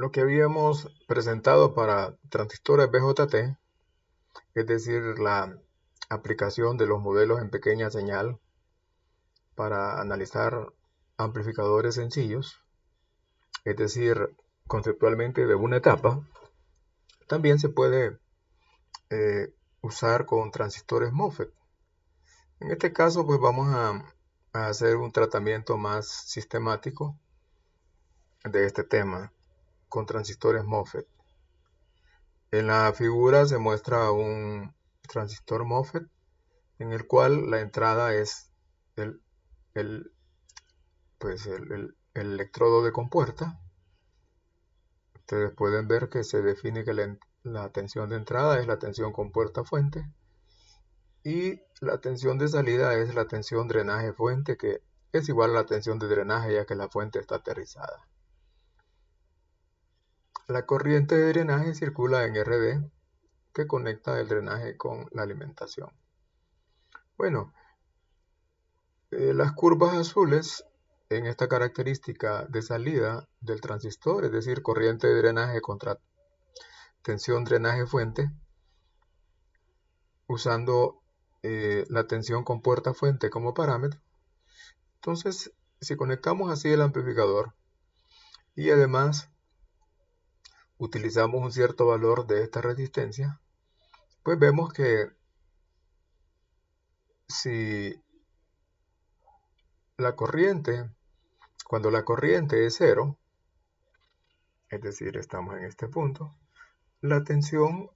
Lo que habíamos presentado para transistores BJT, es decir, la aplicación de los modelos en pequeña señal para analizar amplificadores sencillos, es decir, conceptualmente de una etapa, también se puede usar con transistores MOSFET. En este caso, pues vamos a hacer un tratamiento más sistemático de este tema con transistores MOSFET. En la figura se muestra un transistor MOSFET en el cual la entrada es el, el, el electrodo de compuerta. Ustedes pueden ver que se define que la tensión de entrada es la tensión compuerta fuente y la tensión de salida es la tensión drenaje fuente, que es igual a la tensión de drenaje ya que la fuente está aterrizada. La corriente de drenaje circula en RD, que conecta el drenaje con la alimentación. Bueno, las curvas azules en esta característica de salida del transistor, es decir, corriente de drenaje contra tensión drenaje fuente, usando la tensión compuerta fuente como parámetro. Entonces, si conectamos así el amplificador y además utilizamos un cierto valor de esta resistencia, pues vemos que si la corriente, cuando la corriente es cero, es decir, estamos en este punto, la tensión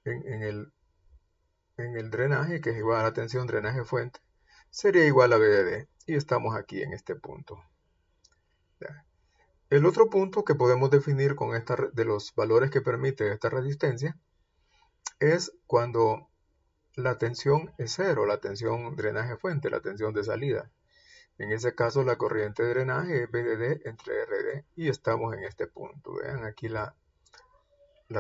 en el drenaje, que es igual a la tensión drenaje fuente, sería igual a VDD. Y estamos aquí en este punto. ¿Ya? El otro punto que podemos definir con de los valores que permite esta resistencia es cuando la tensión es cero, la tensión drenaje fuente, la tensión de salida. En ese caso la corriente de drenaje es VDD entre RD y estamos en este punto. Vean, aquí la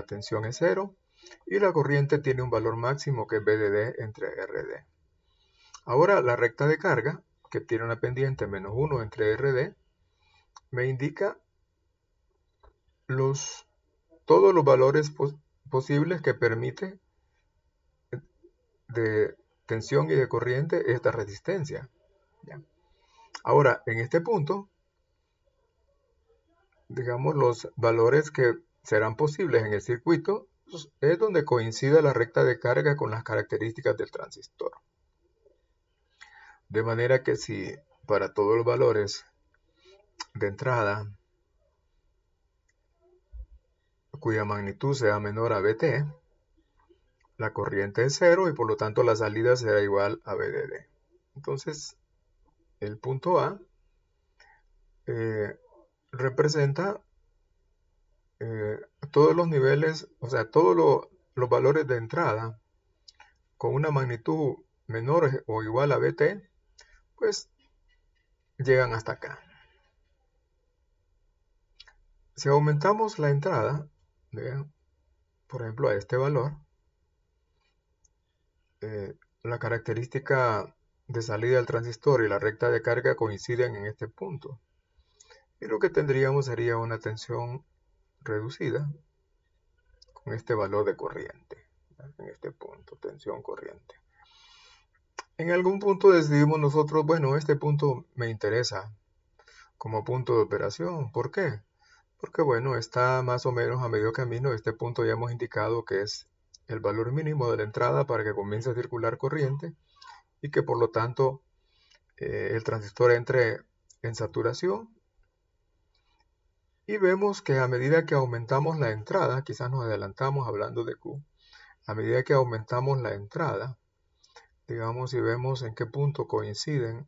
tensión es cero y la corriente tiene un valor máximo que es VDD entre RD. Ahora la recta de carga, que tiene una pendiente menos 1 entre RD, me indica todos los valores posibles que permite de tensión y de corriente esta resistencia. ¿Ya? Ahora, en este punto, digamos, los valores que serán posibles en el circuito es donde coincide la recta de carga con las características del transistor. De manera que si para todos los valores de entrada cuya magnitud sea menor a Vt, la corriente es cero y por lo tanto la salida será igual a VDD. Entonces, el punto A representa todos los niveles, o sea, los valores de entrada con una magnitud menor o igual a Vt, pues llegan hasta acá. Si aumentamos la entrada, vean, por ejemplo, a este valor, la característica de salida del transistor y la recta de carga coinciden en este punto. Y lo que tendríamos sería una tensión reducida con este valor de corriente. En este punto, tensión corriente. En algún punto decidimos nosotros, bueno, este punto me interesa como punto de operación. ¿Por qué? Porque bueno, está más o menos a medio camino. Este punto ya hemos indicado que es el valor mínimo de la entrada para que comience a circular corriente y que por lo tanto el transistor entre en saturación. Y vemos que a medida que aumentamos la entrada, quizás nos adelantamos hablando de Q, a medida que aumentamos la entrada, digamos, y vemos en qué punto coinciden.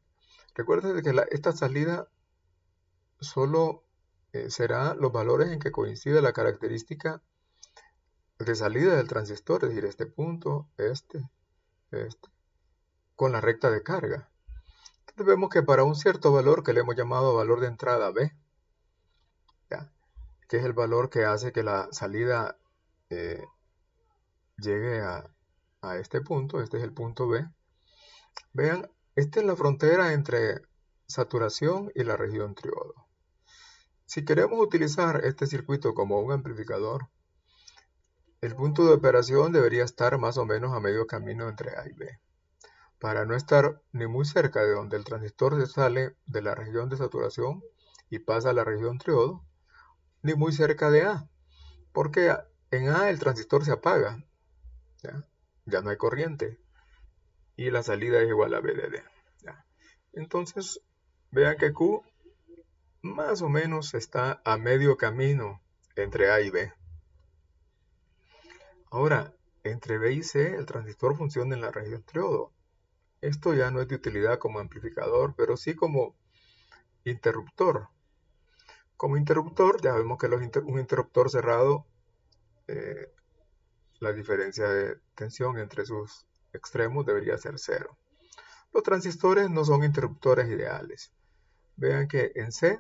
Recuerden que esta salida solo será los valores en que coincide la característica de salida del transistor, es decir, este punto, este, con la recta de carga. Entonces vemos que para un cierto valor que le hemos llamado valor de entrada B, ¿ya?, que es el valor que hace que la salida llegue a este punto, este es el punto B. Vean, esta es la frontera entre saturación y la región triodo. Si queremos utilizar este circuito como un amplificador, el punto de operación debería estar más o menos a medio camino entre A y B, para no estar ni muy cerca de donde el transistor se sale de la región de saturación y pasa a la región triodo, ni muy cerca de A, porque en A el transistor se apaga, ya no hay corriente, y la salida es igual a VDD. ¿Ya? Entonces, vean que Q más o menos está a medio camino entre A y B. Ahora, entre B y C, el transistor funciona en la región triodo. Esto ya no es de utilidad como amplificador, pero sí como interruptor. Como interruptor, ya vemos que un interruptor cerrado, eh, la diferencia de tensión entre sus extremos debería ser cero. Los transistores no son interruptores ideales. Vean que en C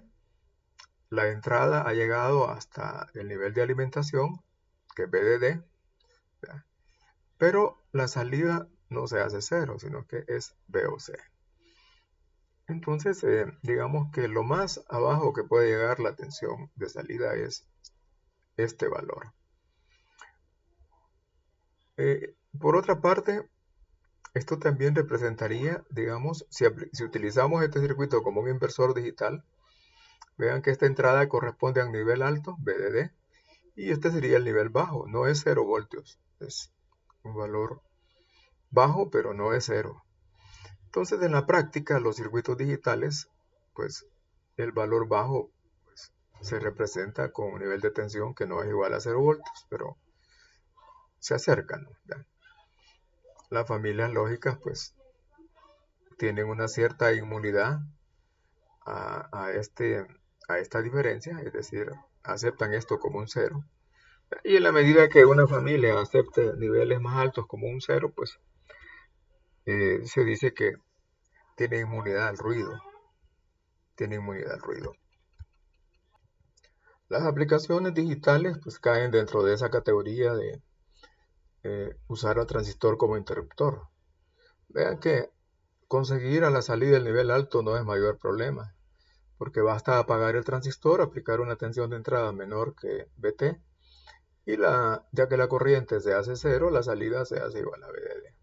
la entrada ha llegado hasta el nivel de alimentación, que es VDD, ¿ya? Pero la salida no se hace cero, sino que es VOC. Entonces, digamos que lo más abajo que puede llegar la tensión de salida es este valor. Por otra parte, esto también representaría, digamos, si utilizamos este circuito como un inversor digital, vean que esta entrada corresponde a un nivel alto, VDD, y este sería el nivel bajo, no es 0 voltios, es un valor bajo, pero no es 0. Entonces, en la práctica, los circuitos digitales, pues el valor bajo pues, se representa con un nivel de tensión que no es igual a 0 voltios, pero se acercan, ¿ya? Las familias lógicas, pues, tienen una cierta inmunidad a esta diferencia, es decir, aceptan esto como un 0. Y en la medida que una familia acepte niveles más altos como un 0, pues se dice que tiene inmunidad al ruido. Tiene inmunidad al ruido. Las aplicaciones digitales pues caen dentro de esa categoría de usar al transistor como interruptor. Vean que conseguir a la salida el nivel alto no es mayor problema, porque basta apagar el transistor, aplicar una tensión de entrada menor que VT, y ya que la corriente se hace cero, la salida se hace igual a VDD.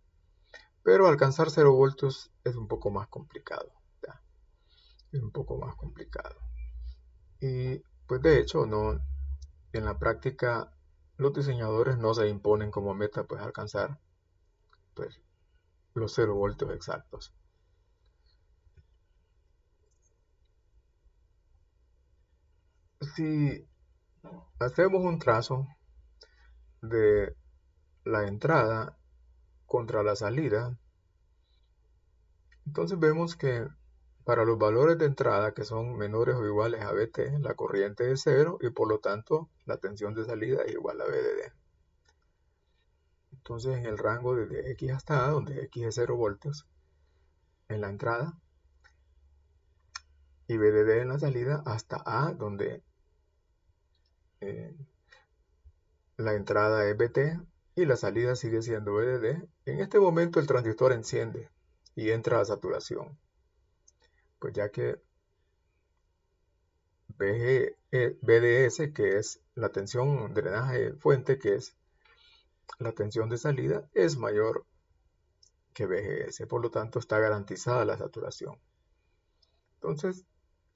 Pero alcanzar 0 voltios es un poco más complicado. ¿Ya? Es un poco más complicado. Y pues de hecho, no, en la práctica los diseñadores no se imponen como meta pues alcanzar pues, los 0 voltios exactos. Si hacemos un trazo de la entrada contra la salida, entonces vemos que para los valores de entrada que son menores o iguales a VT, la corriente es 0 y por lo tanto la tensión de salida es igual a VDD. Entonces en el rango desde X hasta A, donde X es 0 voltios en la entrada y VDD en la salida, hasta A, donde eh, la entrada es VT y la salida sigue siendo VDD, en este momento el transistor enciende y entra a saturación. Pues ya que BDS, que es la tensión drenaje fuente, que es la tensión de salida, es mayor que VGS, por lo tanto está garantizada la saturación. Entonces,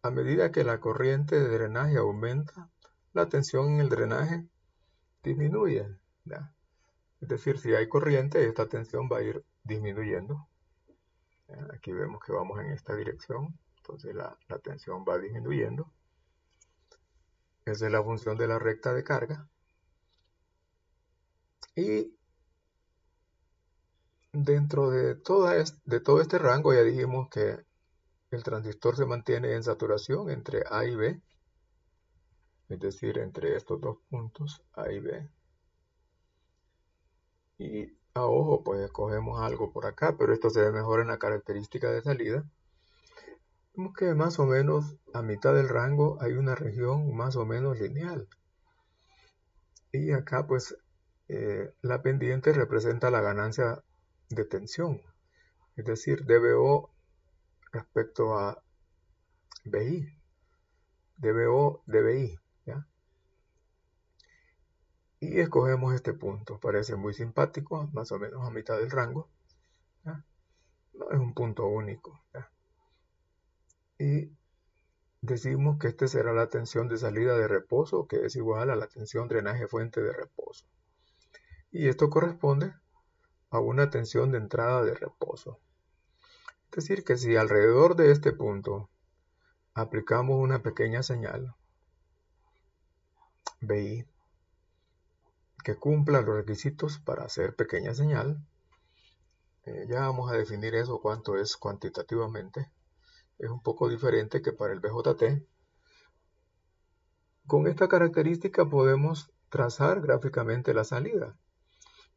a medida que la corriente de drenaje aumenta, la tensión en el drenaje disminuye, ¿ya? Es decir, si hay corriente, esta tensión va a ir disminuyendo. ¿Ya? Aquí vemos que vamos en esta dirección, entonces la tensión va disminuyendo. Esa es la función de la recta de carga. Y dentro de todo este rango ya dijimos que el transistor se mantiene en saturación entre A y B, es decir, entre estos dos puntos, A y B. Y a ojo, pues escogemos algo por acá, pero esto se ve mejor en la característica de salida. Vemos que más o menos a mitad del rango hay una región más o menos lineal. Y acá pues la pendiente representa la ganancia de tensión, es decir, DBO respecto a BI. dBO, dBi, ¿ya? Y escogemos este punto, parece muy simpático, más o menos a mitad del rango, ¿ya? No es un punto único, ¿ya? Y decimos que este será la tensión de salida de reposo, que es igual a la tensión drenaje fuente de reposo. Y esto corresponde a una tensión de entrada de reposo. Es decir, que si alrededor de este punto aplicamos una pequeña señal, BI, que cumpla los requisitos para hacer pequeña señal, ya vamos a definir eso, cuánto es cuantitativamente. Es un poco diferente que para el BJT. Con esta característica podemos trazar gráficamente la salida.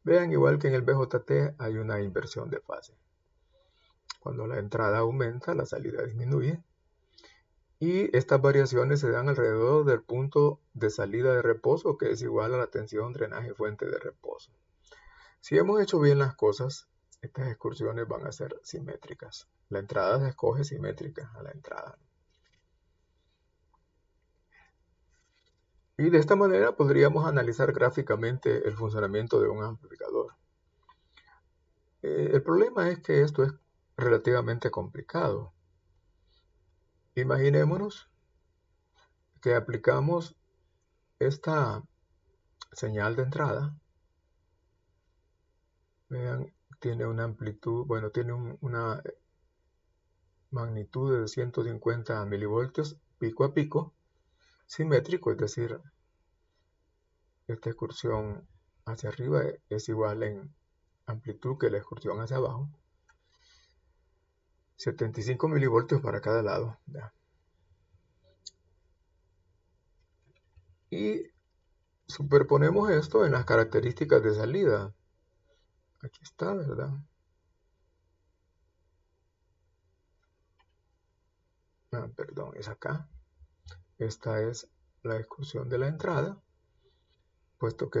Vean, igual que en el BJT hay una inversión de fase. Cuando la entrada aumenta, la salida disminuye. Y estas variaciones se dan alrededor del punto de salida de reposo, que es igual a la tensión drenaje fuente de reposo. Si hemos hecho bien las cosas, estas excursiones van a ser simétricas. La entrada se escoge simétrica a la entrada. Y de esta manera podríamos analizar gráficamente el funcionamiento de un amplificador. El problema es que esto es relativamente complicado. Imaginémonos que aplicamos esta señal de entrada. Vean, tiene una amplitud, bueno, tiene una magnitud de 150 milivoltios pico a pico, simétrico, es decir, esta excursión hacia arriba es igual en amplitud que la excursión hacia abajo. 75 milivoltios para cada lado. ¿Ya? Y superponemos esto en las características de salida. Aquí está, ¿verdad? Perdón, es acá. Esta es la excursión de la entrada, puesto que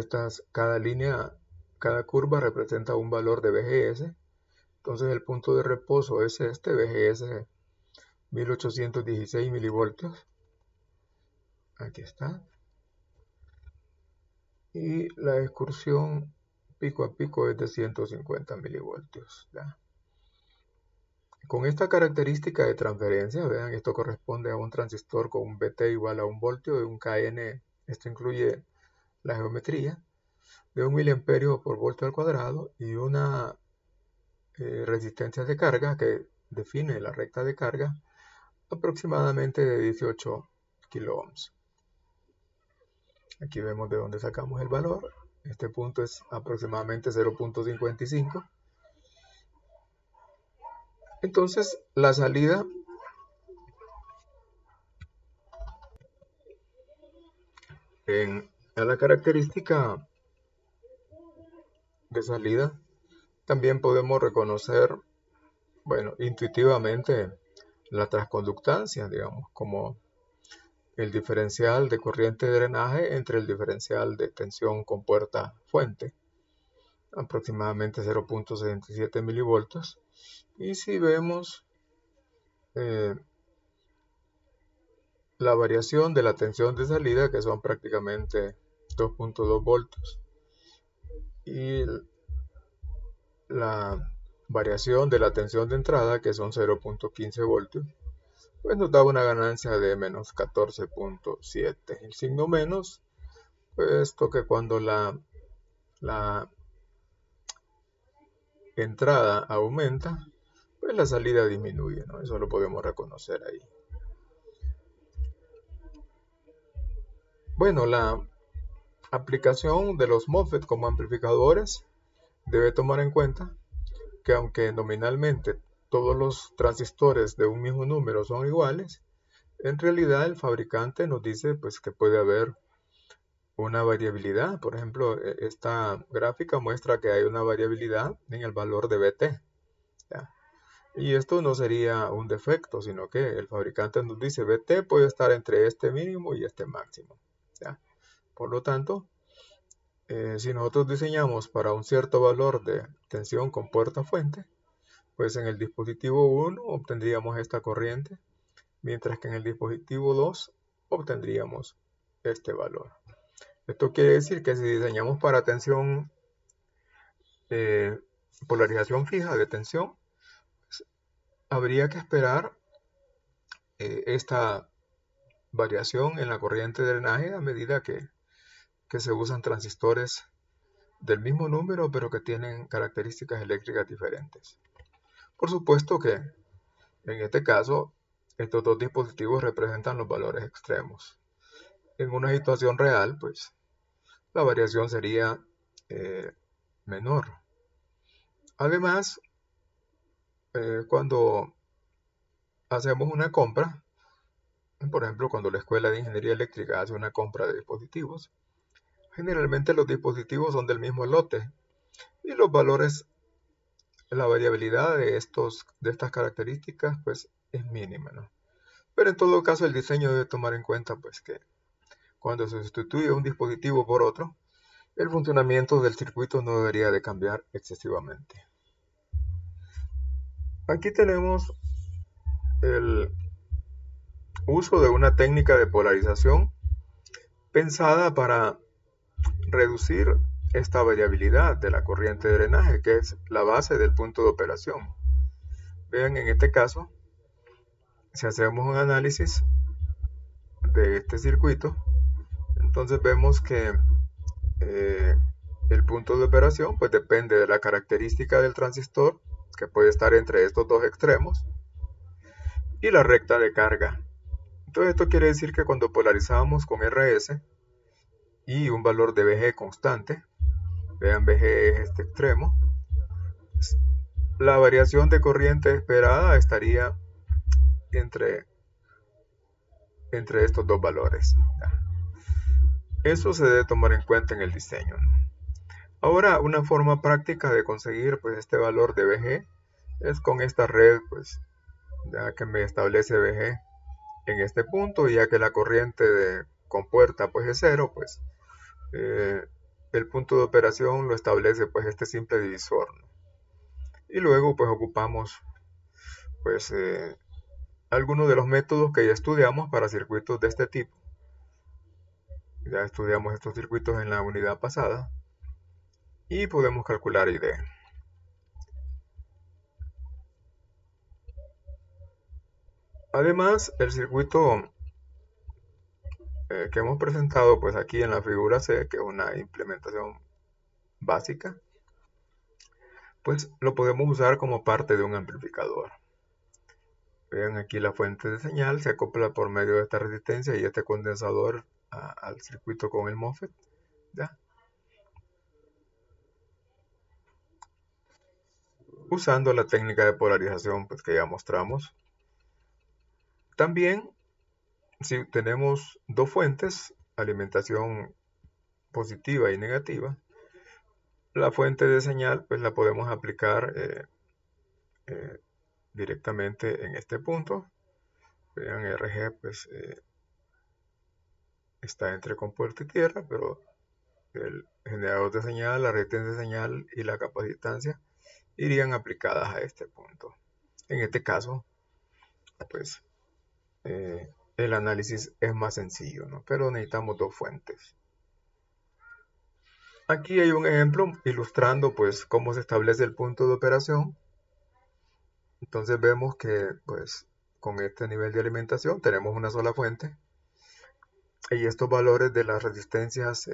cada línea, cada curva representa un valor de BGS. Entonces el punto de reposo es este, BGS 1816 milivoltios. Aquí está. Y la excursión pico a pico es de 150 milivoltios. ¿Ya? Con esta característica de transferencia, vean, esto corresponde a un transistor con un BT igual a 1 voltio de un KN. Esto incluye la geometría de 1 miliamperio por voltio al cuadrado y una resistencia de carga que define la recta de carga aproximadamente de 18 kiloohms. Aquí vemos de dónde sacamos el valor. Este punto es aproximadamente 0.55. Entonces, la salida a la característica de salida también podemos reconocer, bueno, intuitivamente la transconductancia, digamos, como el diferencial de corriente de drenaje entre el diferencial de tensión con puerta fuente, aproximadamente 0.67 milivoltios. Y si vemos la variación de la tensión de salida, que son prácticamente 2.2 voltios, y la variación de la tensión de entrada, que son 0.15 voltios, pues nos da una ganancia de menos 14.7. El signo menos, puesto que cuando la entrada aumenta, pues la salida disminuye, ¿no? Eso lo podemos reconocer ahí. Bueno, la aplicación de los MOSFET como amplificadores debe tomar en cuenta que aunque nominalmente todos los transistores de un mismo número son iguales, en realidad el fabricante nos dice pues, que puede haber una variabilidad. Por ejemplo, esta gráfica muestra que hay una variabilidad en el valor de BT. ¿Ya? Y esto no sería un defecto, sino que el fabricante nos dice BT puede estar entre este mínimo y este máximo. ¿Ya? Por lo tanto, si nosotros diseñamos para un cierto valor de tensión con puerta fuente, pues en el dispositivo 1 obtendríamos esta corriente, mientras que en el dispositivo 2 obtendríamos este valor. Esto quiere decir que si diseñamos para tensión, polarización fija de tensión, habría que esperar esta variación en la corriente de drenaje a medida que se usan transistores del mismo número pero que tienen características eléctricas diferentes. Por supuesto que en este caso estos dos dispositivos representan los valores extremos. En una situación real, pues la variación sería menor. Además, cuando hacemos una compra, por ejemplo, cuando la Escuela de Ingeniería Eléctrica hace una compra de dispositivos, generalmente los dispositivos son del mismo lote y los valores, la variabilidad de estas características, pues es mínima, ¿no? Pero en todo caso el diseño debe tomar en cuenta, pues, que cuando se sustituye un dispositivo por otro, el funcionamiento del circuito no debería de cambiar excesivamente. Aquí tenemos el uso de una técnica de polarización pensada para reducir esta variabilidad de la corriente de drenaje, que es la base del punto de operación. Vean, en este caso, si hacemos un análisis de este circuito, entonces vemos que el punto de operación pues depende de la característica del transistor, que puede estar entre estos dos extremos, y la recta de carga. Entonces esto quiere decir que cuando polarizamos con RS y un valor de VG constante, vean, VG es este extremo, la variación de corriente esperada estaría entre estos dos valores. Eso se debe tomar en cuenta en el diseño, ¿no? Ahora, una forma práctica de conseguir pues este valor de VG es con esta red, pues ya que me establece VG en este punto, y ya que la corriente de compuerta pues es cero, pues el punto de operación lo establece pues este simple divisor, ¿no? Y luego pues ocupamos pues algunos de los métodos que ya estudiamos para circuitos de este tipo. Ya estudiamos estos circuitos en la unidad pasada y podemos calcular ID. Además, el circuito que hemos presentado pues aquí en la figura C, que es una implementación básica, pues lo podemos usar como parte de un amplificador. Vean, aquí la fuente de señal se acopla por medio de esta resistencia y este condensador al circuito con el MOSFET, ¿ya? Usando la técnica de polarización pues, que ya mostramos. También, si tenemos dos fuentes, alimentación positiva y negativa, la fuente de señal pues la podemos aplicar directamente en este punto. Vean, RG pues está entre compuerta y tierra, pero el generador de señal, la resistencia de señal y la capacitancia irían aplicadas a este punto. En este caso, pues el análisis es más sencillo, ¿no? Pero necesitamos dos fuentes. Aquí hay un ejemplo ilustrando pues cómo se establece el punto de operación. Entonces vemos que pues con este nivel de alimentación tenemos una sola fuente y estos valores de las resistencias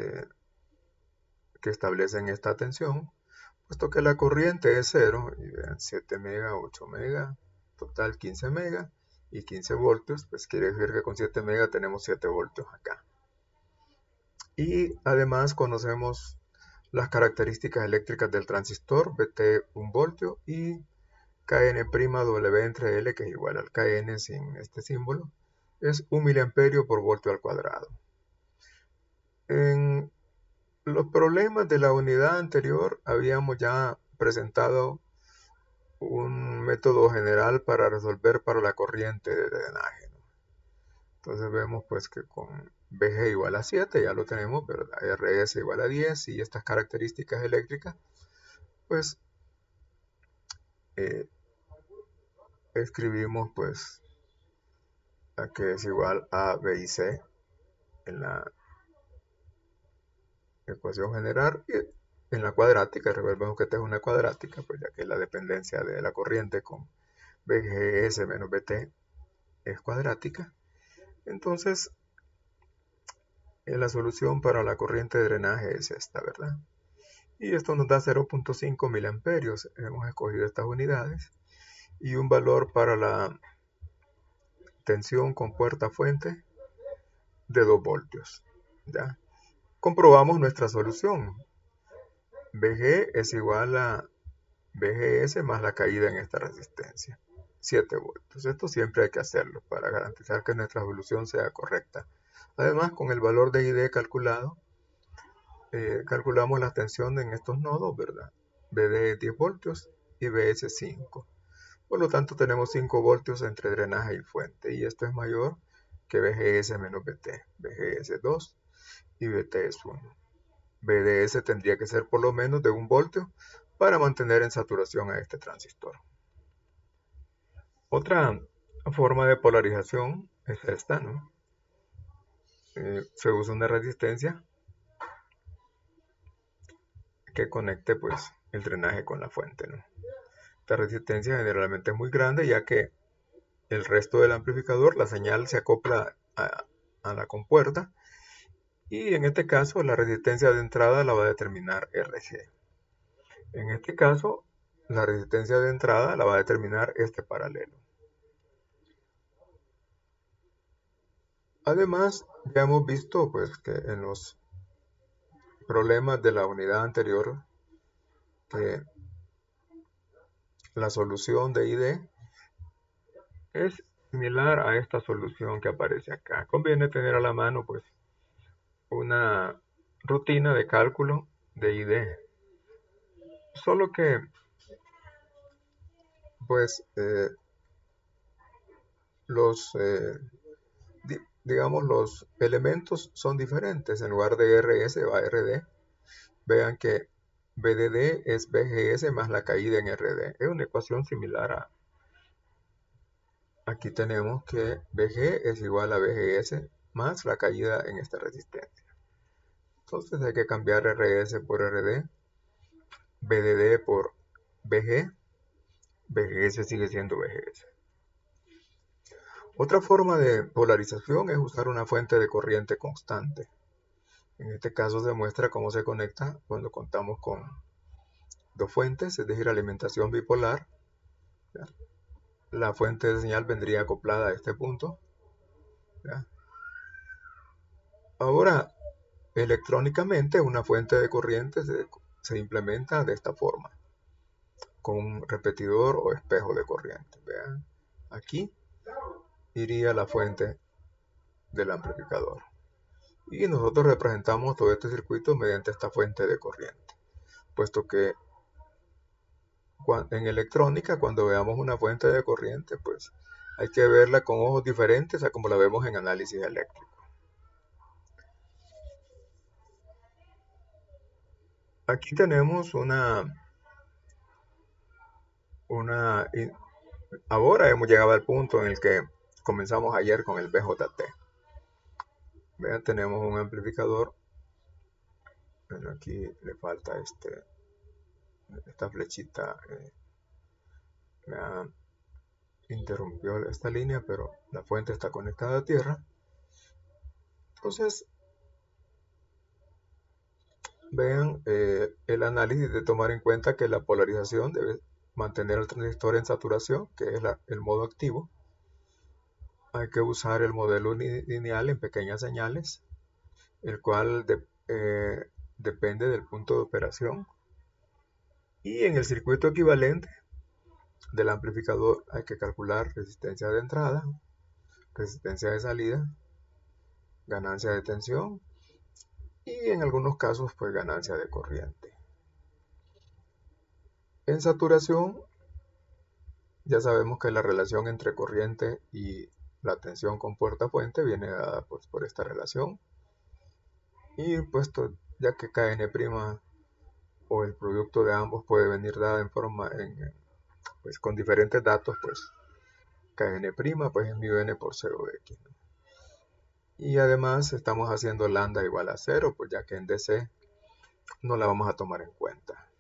que establecen esta tensión, puesto que la corriente es 0, y vean, 7 mega, 8 mega, total 15 mega y 15 voltios, pues quiere decir que con 7 mega tenemos 7 voltios acá. Y además conocemos las características eléctricas del transistor, VT 1 voltio y Kn' entre L, que es igual al Kn sin este símbolo, es 1 miliamperio por voltio al cuadrado. En los problemas de la unidad anterior habíamos ya presentado un método general para resolver para la corriente de drenaje, ¿no? Entonces vemos pues que con VG igual a 7, ya lo tenemos, pero la RS igual a 10 y estas características eléctricas, pues escribimos pues a que es igual a B y C en la ecuación general y en la cuadrática. Recordemos que esta es una cuadrática, pues ya que la dependencia de la corriente con VGS menos VT es cuadrática. Entonces, la solución para la corriente de drenaje es esta, ¿verdad? Y esto nos da 0.5 miliamperios. Hemos escogido estas unidades. Y un valor para la tensión con puerta fuente de 2 voltios. ¿Ya? Comprobamos nuestra solución. VG es igual a VGS más la caída en esta resistencia, 7 voltios. Esto siempre hay que hacerlo para garantizar que nuestra solución sea correcta. Además, con el valor de ID calculado, calculamos la tensión en estos nodos, ¿verdad? BD es 10 voltios y BS 5. Por lo tanto, tenemos 5 voltios entre drenaje y fuente, y esto es mayor que VGS menos VT. VGS es 2 y VT es 1. BDS tendría que ser por lo menos de 1 voltio para mantener en saturación a este transistor. Otra forma de polarización es esta, ¿no? Se usa una resistencia que conecte pues el drenaje con la fuente, ¿no? Esta resistencia generalmente es muy grande, ya que el resto del amplificador, la señal se acopla a la compuerta, y en este caso la resistencia de entrada la va a determinar RG. En este caso, la resistencia de entrada la va a determinar este paralelo. Además, ya hemos visto pues que en los problemas de la unidad anterior, que la solución de ID es similar a esta solución que aparece acá. Conviene tener a la mano pues una rutina de cálculo de ID. Solo que pues digamos los elementos son diferentes. En lugar de RS va RD. Vean que BDD es BGS más la caída en RD. Es una ecuación similar a... Aquí tenemos que BG es igual a BGS más la caída en esta resistencia. Entonces hay que cambiar RS por RD, BDD por BG, BGS sigue siendo BGS. Otra forma de polarización es usar una fuente de corriente constante. En este caso se muestra cómo se conecta cuando contamos con dos fuentes, es decir, alimentación bipolar. ¿Ya? La fuente de señal vendría acoplada a este punto. ¿Ya? Ahora, electrónicamente, una fuente de corriente se implementa de esta forma, con un repetidor o espejo de corriente. Vean, aquí iría la fuente del amplificador. Y nosotros representamos todo este circuito mediante esta fuente de corriente, puesto que en electrónica, cuando veamos una fuente de corriente, pues hay que verla con ojos diferentes a como la vemos en análisis eléctrico. Aquí tenemos ahora hemos llegado al punto en el que comenzamos ayer con el BJT. Vean, tenemos un amplificador. Bueno, aquí le falta esta flechita. Me interrumpió esta línea, pero la fuente está conectada a tierra. Entonces, vean el análisis de tomar en cuenta que la polarización debe mantener el transistor en saturación, que es el modo activo. Hay que usar el modelo lineal en pequeñas señales, el cual depende del punto de operación. Y en el circuito equivalente del amplificador hay que calcular resistencia de entrada, resistencia de salida, ganancia de tensión y en algunos casos pues ganancia de corriente. En saturación ya sabemos que la relación entre corriente y la tensión con puerta fuente viene dada pues, por esta relación, y puesto ya que Kn' o el producto de ambos puede venir dada pues, con diferentes datos, pues Kn' pues es μn por 0x, ¿no? Y además estamos haciendo lambda igual a 0, pues ya que en DC no la vamos a tomar en cuenta.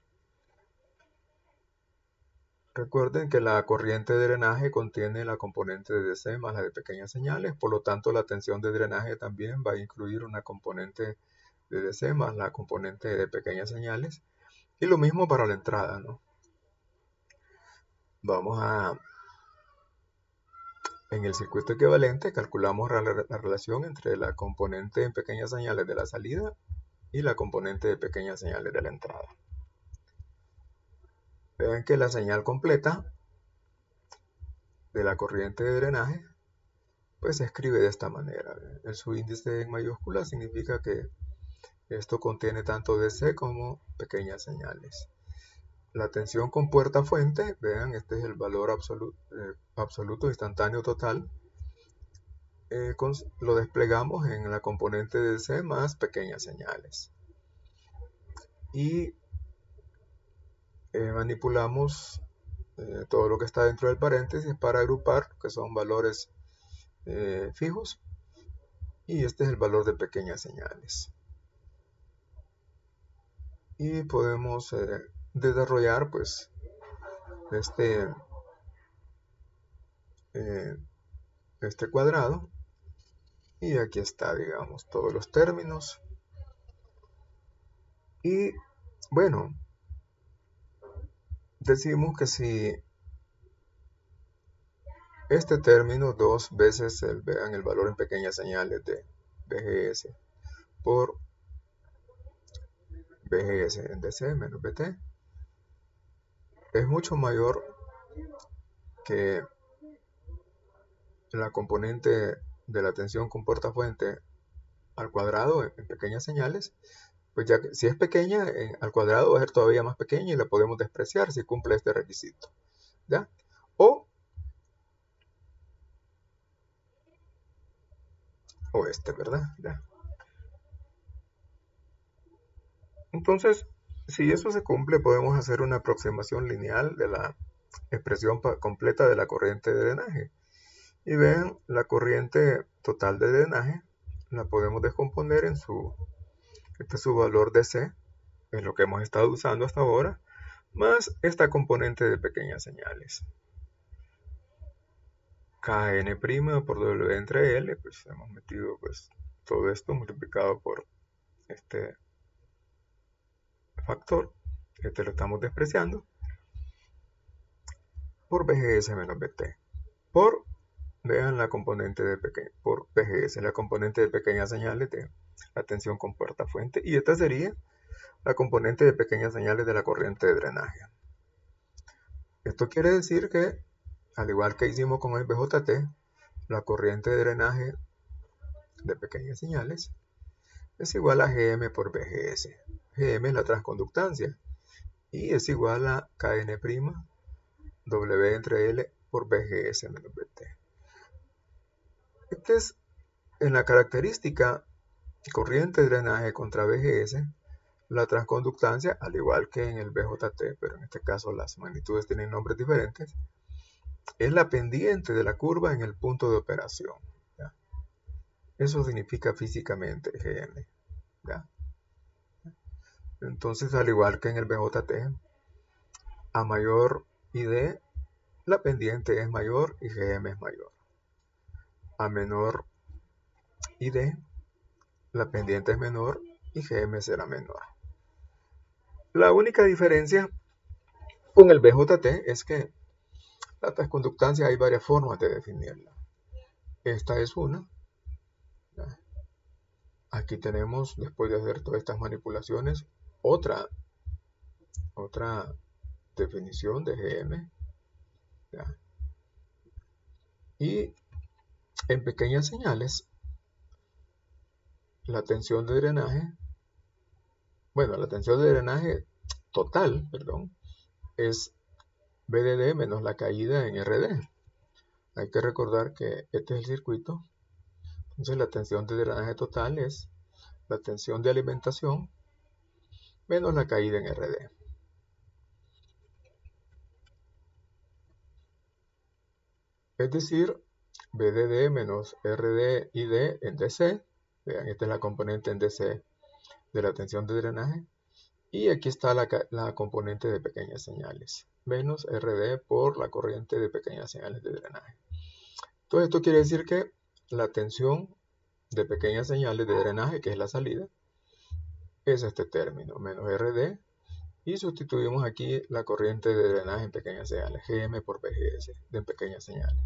Recuerden que la corriente de drenaje contiene la componente de DC más la de pequeñas señales, por lo tanto la tensión de drenaje también va a incluir una componente de DC más la componente de pequeñas señales. Y lo mismo para la entrada, ¿no? En el circuito equivalente calculamos la relación entre la componente en pequeñas señales de la salida y la componente de pequeñas señales de la entrada. Vean que la señal completa de la corriente de drenaje pues se escribe de esta manera. El subíndice en mayúscula significa que esto contiene tanto DC como pequeñas señales. La tensión con puerta fuente, vean, este es el valor absoluto instantáneo total. Lo desplegamos en la componente de DC más pequeñas señales. Y manipulamos todo lo que está dentro del paréntesis para agrupar, que son valores fijos. Y este es el valor de pequeñas señales. Y podemos desarrollar pues este cuadrado. Y aquí está, digamos, todos los términos. Y bueno, decimos que si este término dos veces vean el valor en pequeñas señales de BGS por BGS en DC menos BT es mucho mayor que la componente de la tensión con puerta fuente al cuadrado en pequeñas señales, pues ya que si es pequeña, al cuadrado va a ser todavía más pequeña y la podemos despreciar si cumple este requisito, ¿ya? O este, ¿verdad? ¿Ya? Entonces, si eso se cumple, podemos hacer una aproximación lineal de la expresión completa de la corriente de drenaje. Y vean, la corriente total de drenaje la podemos descomponer en este es su valor de C, es lo que hemos estado usando hasta ahora, más esta componente de pequeñas señales. Kn' por W entre L, pues hemos metido pues todo esto multiplicado por este factor, este lo estamos despreciando, por BGS menos BT, por, vean la componente de por BGS, la componente de pequeñas señales de la tensión con puerta fuente, y esta sería la componente de pequeñas señales de la corriente de drenaje. Esto quiere decir que, al igual que hicimos con el BJT, la corriente de drenaje de pequeñas señales es igual a Gm por BGS. Gm es la transconductancia y es igual a Kn' W entre L por BGS menos BT. Este es en la característica corriente de drenaje contra BGS, la transconductancia, al igual que en el BJT, pero en este caso las magnitudes tienen nombres diferentes, es la pendiente de la curva en el punto de operación. ¿Ya? Eso significa físicamente Gm. ¿Ya? Entonces, al igual que en el BJT, a mayor ID, la pendiente es mayor y Gm es mayor. A menor ID, la pendiente es menor y Gm será menor. La única diferencia con el BJT es que la transconductancia hay varias formas de definirla. Esta es una. Aquí tenemos, después de hacer todas estas manipulaciones, otra definición de Gm. ¿Ya? Y en pequeñas señales, la tensión de drenaje, la tensión de drenaje total, es BDD menos la caída en RD. Hay que recordar que este es el circuito. Entonces la tensión de drenaje total es la tensión de alimentación menos la caída en RD. Es decir, BDD menos RDID en DC. Vean, esta es la componente en DC de la tensión de drenaje. Y aquí está la componente de pequeñas señales, menos RD por la corriente de pequeñas señales de drenaje. Entonces esto quiere decir que la tensión de pequeñas señales de drenaje, que es la salida, es este término, menos RD, y sustituimos aquí la corriente de drenaje en pequeñas señales, GM por BGS, de pequeñas señales.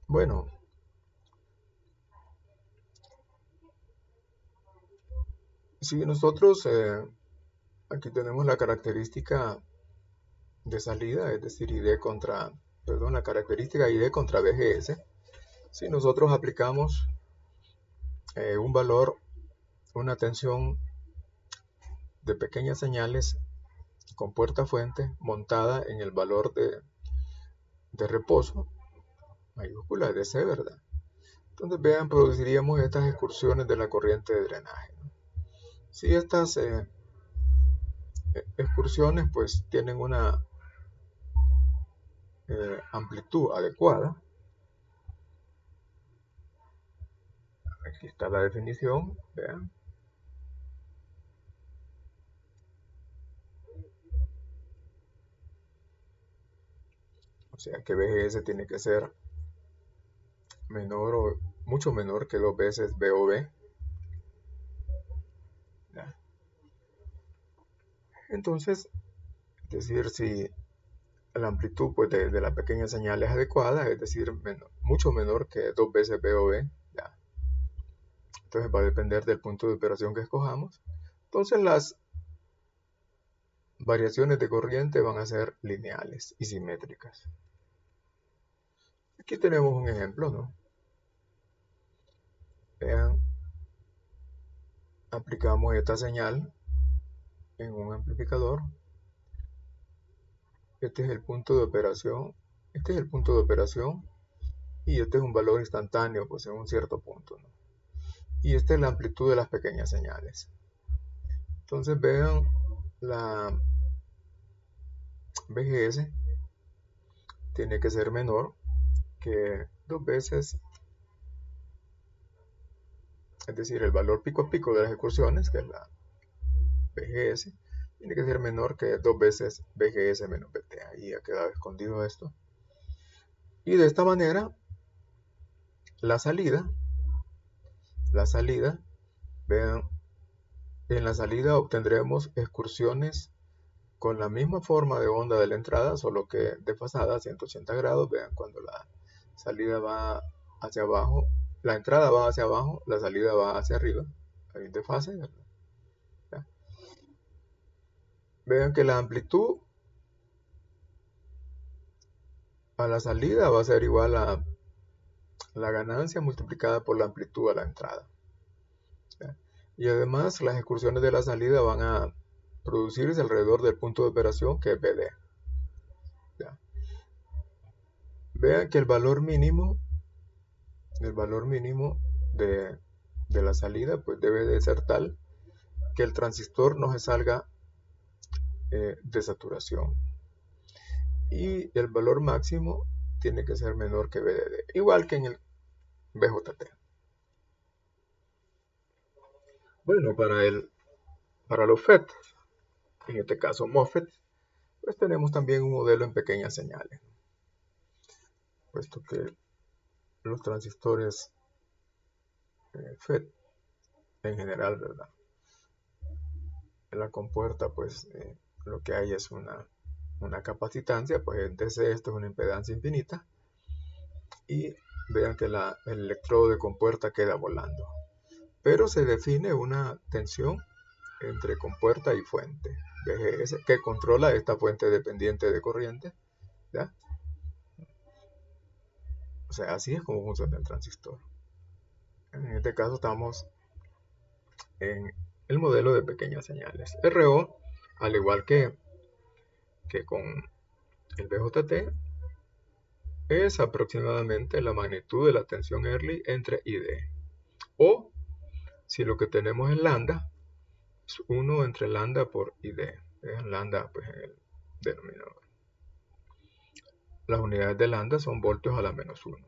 Bueno, si nosotros aquí tenemos la característica de salida, es decir, la característica ID contra BGS, si nosotros aplicamos un valor, una tensión de pequeñas señales con puerta fuente montada en el valor de reposo, mayúscula de C, ¿verdad? Entonces vean, produciríamos estas excursiones de la corriente de drenaje, ¿no? Si estas excursiones pues tienen una amplitud adecuada, aquí está la definición, vean. O sea que BGS tiene que ser menor o mucho menor que 2 veces BOB. ¿Ya? Entonces, es decir, si la amplitud pues, de la pequeña señal es adecuada, es decir, mucho menor que 2 veces BOB, ¿ya? Entonces va a depender del punto de operación que escojamos. Entonces las variaciones de corriente van a ser lineales y simétricas. Aquí tenemos un ejemplo, ¿no? Vean, aplicamos esta señal en un amplificador. Este es el punto de operación. Este es el punto de operación y este es un valor instantáneo, pues en un cierto punto, ¿no? Y esta es la amplitud de las pequeñas señales. Entonces vean, la BGS tiene que ser menor que 2 veces, es decir, el valor pico a pico de las excursiones, que es la BGS, tiene que ser menor que 2 veces BGS menos BT. Ahí ha quedado escondido esto. Y de esta manera, la salida, vean, en la salida obtendremos excursiones con la misma forma de onda de la entrada, solo que desfasada a 180 grados. Vean, cuando la salida va hacia abajo, la entrada va hacia abajo, la salida va hacia arriba. Hay un desfase, ¿verdad? ¿Ya? Vean que la amplitud a la salida va a ser igual a la ganancia multiplicada por la amplitud a la entrada. ¿Ya? Y además las excursiones de la salida van a producirse alrededor del punto de operación, que es BD. ¿Ya? Vean que el valor mínimo de la salida pues debe de ser tal que el transistor no se salga de saturación, y el valor máximo tiene que ser menor que BDD, igual que en el BJT. Bueno, para los FET, en este caso MOSFET, pues tenemos también un modelo en pequeñas señales, puesto que los transistores FET en general, ¿verdad? En la compuerta pues lo que hay es una capacitancia, pues en DC esto es una impedancia infinita, y vean que el electrodo de compuerta queda volando, pero se define una tensión entre compuerta y fuente BGS que controla esta fuente dependiente de corriente, ¿ya? O sea, así es como funciona el transistor. En este caso estamos en el modelo de pequeñas señales. RO, al igual que con el BJT, es aproximadamente la magnitud de la tensión Early entre ID. O, si lo que tenemos es lambda, es 1 entre lambda por ID. Es lambda pues, en el denominador. las unidades de lambda son voltios a la menos 1.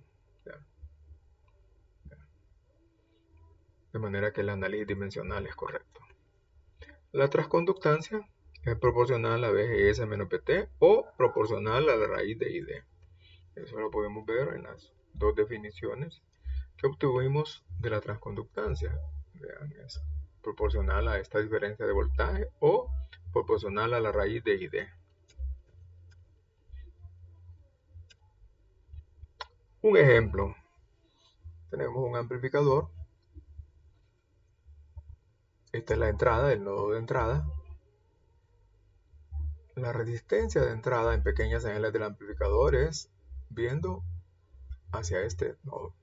De manera que el análisis dimensional es correcto. La transconductancia es proporcional a BGS menos BT o proporcional a la raíz de ID. Eso lo podemos ver en las dos definiciones que obtuvimos de la transconductancia. Vean, es proporcional a esta diferencia de voltaje o proporcional a la raíz de ID. Un ejemplo. Tenemos un amplificador. Esta es la entrada, el nodo de entrada. La resistencia de entrada en pequeñas señales del amplificador es viendo hacia este nodo.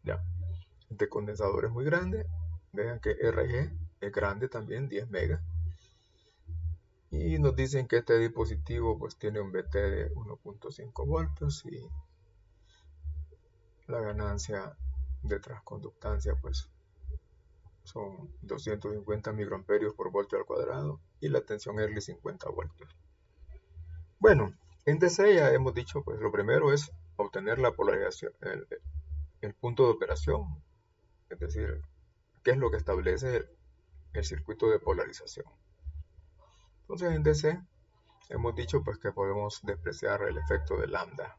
Ya. Este condensador es muy grande. Vean que RG es grande también, 10 megas. Y nos dicen que este dispositivo pues tiene un BT de 1.5 voltios y la ganancia de transconductancia pues son 250 microamperios por voltio al cuadrado y la tensión Early 50 voltios. Bueno, en DC ya hemos dicho pues lo primero es obtener la polarización, el punto de operación, es decir, qué es lo que establece el circuito de polarización. Entonces en DC hemos dicho pues que podemos despreciar el efecto de lambda.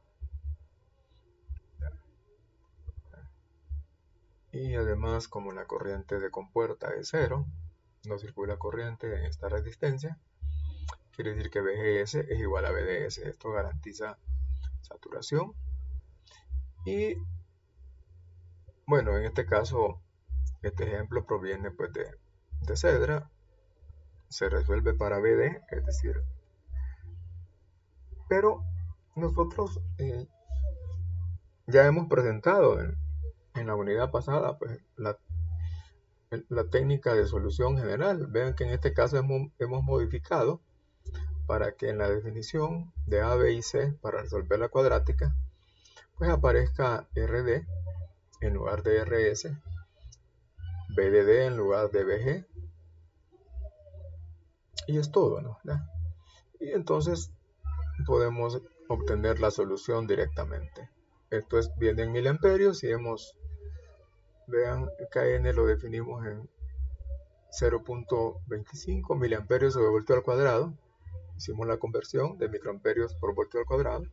Y además, como la corriente de compuerta es cero, no circula corriente en esta resistencia, quiere decir que VGS es igual a VDS. Esto garantiza saturación. Y bueno, en este caso, este ejemplo proviene pues de Cedra. Se resuelve para VD, es decir, pero nosotros ya hemos presentado en la unidad pasada pues la técnica de solución general. Vean que en este caso hemos modificado para que en la definición de A, B y C para resolver la cuadrática pues aparezca RD en lugar de RS, BDD en lugar de BG y es todo, ¿no? ¿Ya? Y entonces podemos obtener la solución directamente. Esto viene en miliamperios y vean, KN lo definimos en 0.25 miliamperios sobre voltio al cuadrado. Hicimos la conversión de microamperios por voltio al cuadrado.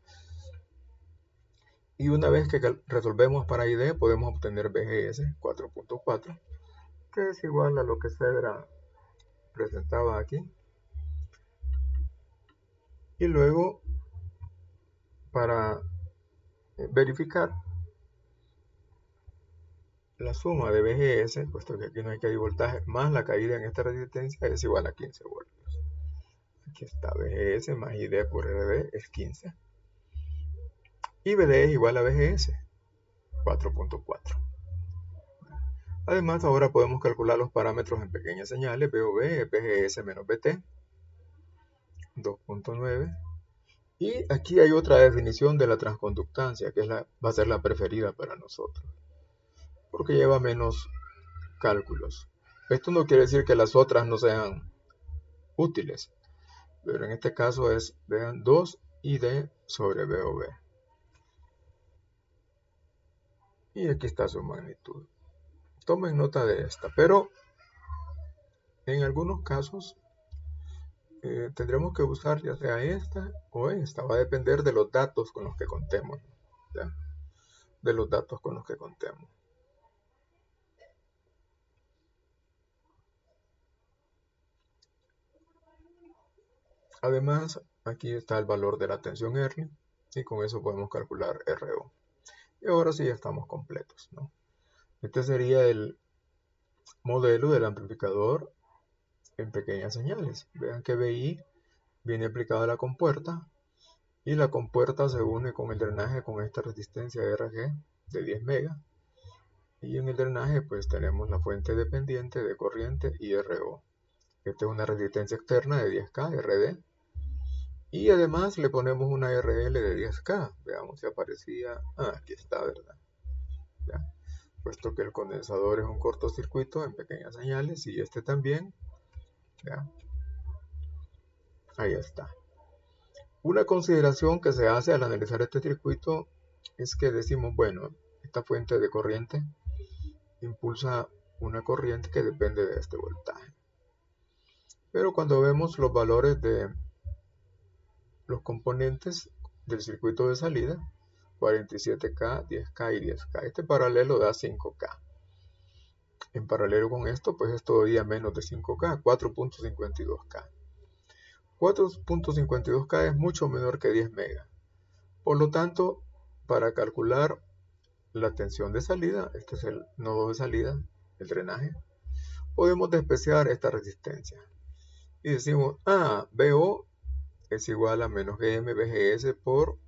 Y una vez que resolvemos para ID, podemos obtener BGS 4.4, que es igual a lo que Cedra presentaba aquí. Y luego, para verificar la suma de BGS, puesto que aquí no hay caída de voltaje, más la caída en esta resistencia es igual a 15 voltios. Aquí está BGS más ID por RD es 15. Y BD es igual a BGS, 4.4. Además, ahora podemos calcular los parámetros en pequeñas señales. VOB es BGS menos BT, 2.9. Y aquí hay otra definición de la transconductancia, que va a ser la preferida para nosotros, porque lleva menos cálculos. Esto no quiere decir que las otras no sean útiles, pero en este caso es, vean, 2ID sobre VOB. Y aquí está su magnitud. Tomen nota de esta, pero en algunos casos tendremos que usar ya sea esta o esta. Va a depender de los datos con los que contemos, ¿ya? De los datos con los que contemos. Además, aquí está el valor de la tensión Early y con eso podemos calcular RO. Y ahora sí ya estamos completos, ¿no? Este sería el modelo del amplificador en pequeñas señales. Vean que BI viene aplicada a la compuerta y la compuerta se une con el drenaje con esta resistencia RG de 10 megas. Y en el drenaje pues tenemos la fuente dependiente de corriente y RO. Esta es una resistencia externa de 10K RD. Y además le ponemos una RL de 10K. Veamos si aparecía. Aquí está, ¿verdad? ¿Ya? Puesto que el condensador es un cortocircuito en pequeñas señales y este también. ¿Ya? Ahí está. Una consideración que se hace al analizar este circuito es que decimos, bueno, esta fuente de corriente impulsa una corriente que depende de este voltaje. Pero cuando vemos los valores de los componentes del circuito de salida, 47K, 10K y 10K, este paralelo da 5K. En paralelo con esto, pues es todavía menos de 5K, 4.52K. 4.52K es mucho menor que 10 megas. Por lo tanto, para calcular la tensión de salida, este es el nodo de salida, el drenaje, podemos despreciar esta resistencia. Y decimos, BO es igual a menos GM VGS por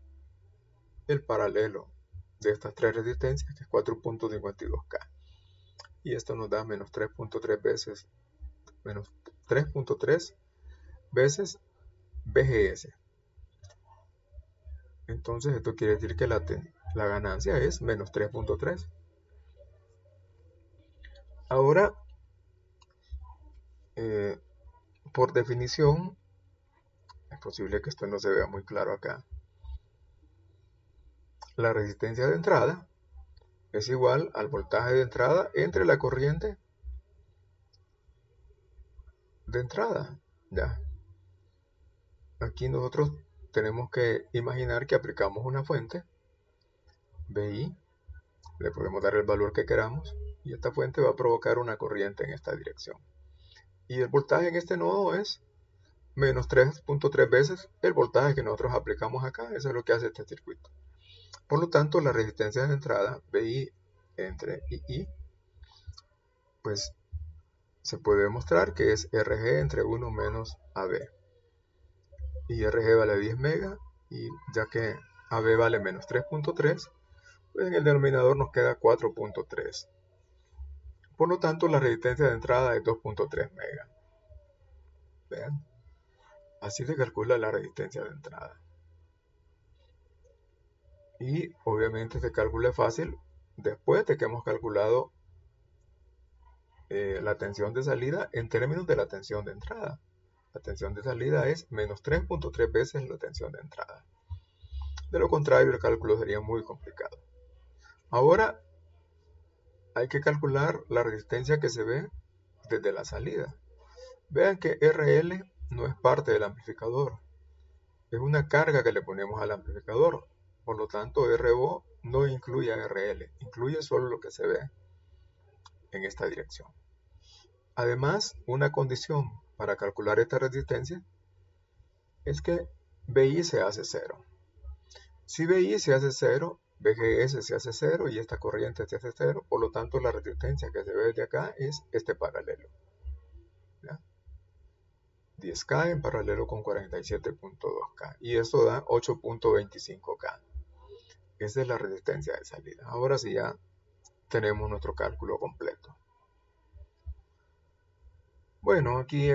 el paralelo de estas tres resistencias, que es 4.52K. Y esto nos da menos 3.3 veces, menos 3.3 veces VGS. Entonces esto quiere decir que la ganancia es menos 3.3. Ahora, por definición, es posible que esto no se vea muy claro acá. La resistencia de entrada es igual al voltaje de entrada entre la corriente de entrada. Ya. Aquí nosotros tenemos que imaginar que aplicamos una fuente, BI, le podemos dar el valor que queramos, y esta fuente va a provocar una corriente en esta dirección. Y el voltaje en este nodo es menos 3.3 veces el voltaje que nosotros aplicamos acá. Eso es lo que hace este circuito. Por lo tanto, la resistencia de entrada, BI entre II, pues se puede demostrar que es RG entre 1 menos AB. Y RG vale 10 megas, y ya que AB vale menos 3.3, pues en el denominador nos queda 4.3. Por lo tanto, la resistencia de entrada es 2.3 megas. Vean, así se calcula la resistencia de entrada. Y obviamente este cálculo es fácil después de que hemos calculado la tensión de salida en términos de la tensión de entrada. La tensión de salida es menos 3.3 veces la tensión de entrada. De lo contrario, el cálculo sería muy complicado. Ahora hay que calcular la resistencia que se ve desde la salida. Vean que RL no es parte del amplificador. Es una carga que le ponemos al amplificador. Por lo tanto, RO no incluye a RL, incluye solo lo que se ve en esta dirección. Además, una condición para calcular esta resistencia es que BI se hace cero. Si BI se hace cero, VGS se hace cero y esta corriente se hace cero, por lo tanto la resistencia que se ve desde acá es este paralelo. ¿Ya? 10K en paralelo con 47.2K y eso da 8.25K. Esa es la resistencia de salida. Ahora sí ya tenemos nuestro cálculo completo. Bueno, aquí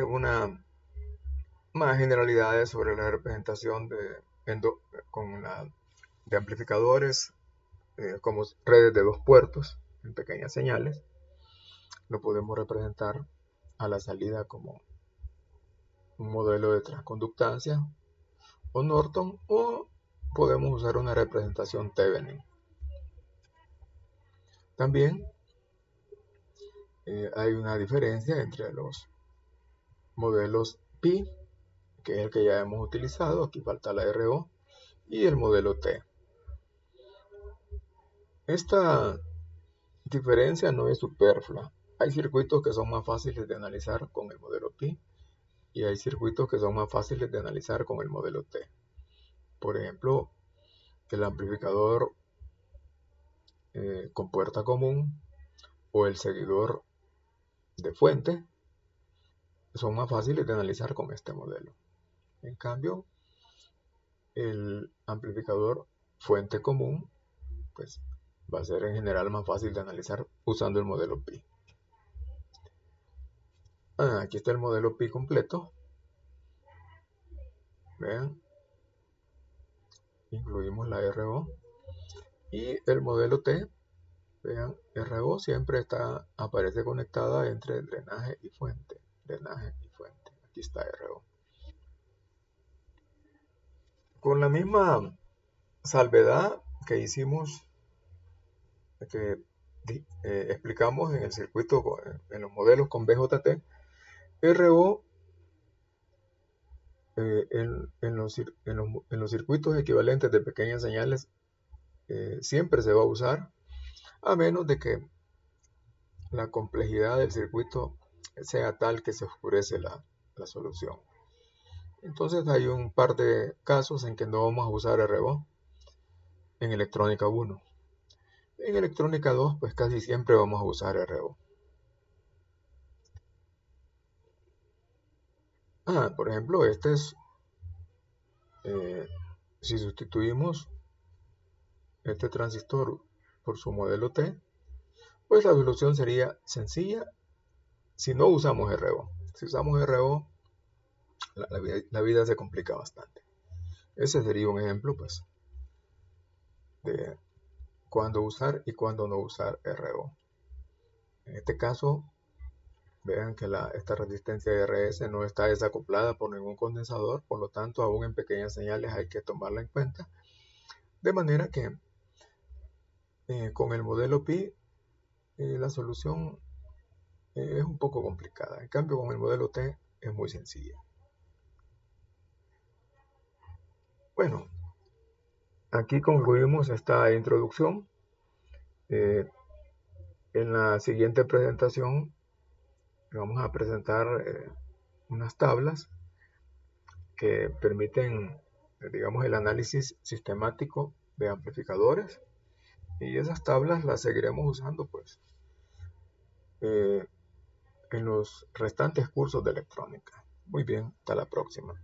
más generalidades sobre la representación de amplificadores como redes de dos puertos en pequeñas señales. Lo podemos representar a la salida como un modelo de transconductancia o Norton, o podemos usar una representación Thevenin. También hay una diferencia entre los modelos Pi, que es el que ya hemos utilizado, aquí falta la RO, y el modelo T. Esta diferencia no es superflua. Hay circuitos que son más fáciles de analizar con el modelo Pi y hay circuitos que son más fáciles de analizar con el modelo T. Por ejemplo, el amplificador con puerta común o el seguidor de fuente son más fáciles de analizar con este modelo. En cambio, el amplificador fuente común pues va a ser en general más fácil de analizar usando el modelo Pi. Aquí está el modelo Pi completo. Vean, incluimos la RO y el modelo T. Vean, RO siempre aparece conectada entre drenaje y fuente. Drenaje y fuente. Aquí está RO. Con la misma salvedad que hicimos, que explicamos en el circuito, en los modelos con BJT, RO en los circuitos equivalentes de pequeñas señales siempre se va a usar, a menos de que la complejidad del circuito sea tal que se oscurece la solución. Entonces hay un par de casos en que no vamos a usar RO en electrónica 1. En electrónica 2 pues casi siempre vamos a usar RO. Por ejemplo, si sustituimos este transistor por su modelo T, pues la solución sería sencilla si no usamos RO. Si usamos RO, la vida se complica bastante. Ese sería un ejemplo pues de cuándo usar y cuándo no usar RO. En este caso, vean que esta resistencia de RS no está desacoplada por ningún condensador, por lo tanto aún en pequeñas señales hay que tomarla en cuenta. De manera que con el modelo Pi la solución es un poco complicada. En cambio con el modelo T es muy sencilla. Bueno, aquí concluimos esta introducción. En la siguiente presentación vamos a presentar unas tablas que permiten, digamos, el análisis sistemático de amplificadores, y esas tablas las seguiremos usando pues en los restantes cursos de electrónica. Muy bien, hasta la próxima.